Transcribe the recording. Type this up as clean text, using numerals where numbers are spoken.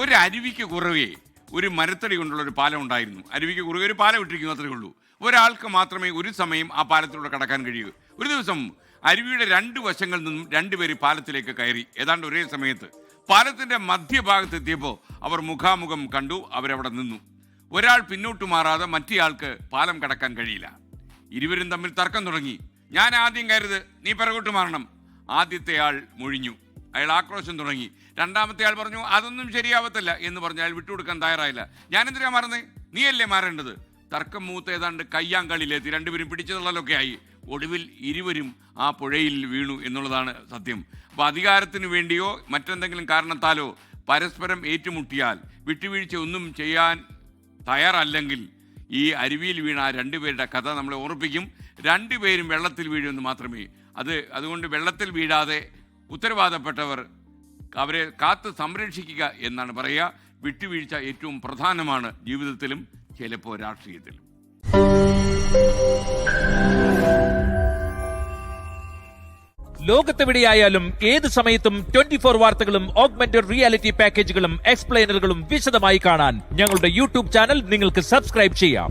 ഒരു അരുവിക്ക് കുറുകെ ഒരു മരത്തടി കൊണ്ടുള്ള ഒരു പാലം ഉണ്ടായിരുന്നു. അരുവിക്ക് കുറുകെ ഒരു പാലം ഇട്ടിരിക്കുന്നു, അത്രേ ഉള്ളൂ. ഒരാൾക്ക് മാത്രമേ ഒരു സമയം ആ പാലത്തിലൂടെ കടക്കാൻ കഴിയൂ. ഒരു ദിവസം അരുവിയുടെ രണ്ട് വശങ്ങളിൽ നിന്നും രണ്ടുപേര് പാലത്തിലേക്ക് കയറി. ഏതാണ്ട് ഒരേ സമയത്ത് പാലത്തിന്റെ മധ്യഭാഗത്തെത്തിയപ്പോൾ അവർ മുഖാമുഖം കണ്ടു. അവരവിടെ നിന്നു. ഒരാൾ പിന്നോട്ട് മാറാതെ മറ്റേയാൾക്ക് പാലം കടക്കാൻ കഴിയില്ല. ഇരുവരും തമ്മിൽ തർക്കം തുടങ്ങി. ഞാൻ ആദ്യം കയറുത്, നീ പിറകോട്ട് മാറണം. ആദ്യത്തെ ആൾ മുഴിഞ്ഞു. അയാൾ ആക്രോശം തുടങ്ങി. രണ്ടാമത്തെ ആൾ പറഞ്ഞു, അതൊന്നും ശരിയാവത്തില്ല എന്ന് പറഞ്ഞ് അയാൾ വിട്ടുകൊടുക്കാൻ തയ്യാറായില്ല. ഞാൻ എന്തിനാ മാറുന്നേ, നീയല്ലേ മാറേണ്ടത്. തർക്കം മൂത്ത് ഏതാണ്ട് കയ്യാങ്കളിയിലെത്തി. രണ്ടുപേരും പിടിച്ചതുള്ളതൊക്കെ ആയി. ഒടുവിൽ ഇരുവരും ആ പുഴയിൽ വീണു എന്നുള്ളതാണ് സത്യം. അപ്പോൾ അധികാരത്തിന് വേണ്ടിയോ മറ്റെന്തെങ്കിലും കാരണത്താലോ പരസ്പരം ഏറ്റുമുട്ടിയാൽ വിട്ടുവീഴ്ച ഒന്നും ചെയ്യാൻ തയ്യാറല്ലെങ്കിൽ ഈ അരുവിയിൽ വീണ ആ രണ്ടുപേരുടെ കഥ നമ്മളെ ഓർപ്പിക്കും. രണ്ടുപേരും വെള്ളത്തിൽ വീഴുമെന്ന് മാത്രമേ. അതുകൊണ്ട് വെള്ളത്തിൽ വീഴാതെ ഉത്തരവാദപ്പെട്ടവർ അവരെ കാത്ത് സംരക്ഷിക്കുക എന്നാണ് പറയുക. വിട്ടുവീഴ്ച ഏറ്റവും പ്രധാനമാണ് ജീവിതത്തിലും ചിലപ്പോൾ രാഷ്ട്രീയത്തിലും. ലോകത്തെവിടെയായാലും ഏത് സമയത്തും 24 വാർത്തകളും ഓഗ്മെന്റഡ് റിയാലിറ്റി പാക്കേജുകളും എക്സ്പ്ലെയിനറുകളും വിശദമായി കാണാൻ ഞങ്ങളുടെ യൂട്യൂബ് ചാനൽ നിങ്ങൾക്ക് സബ്സ്ക്രൈബ് ചെയ്യാം.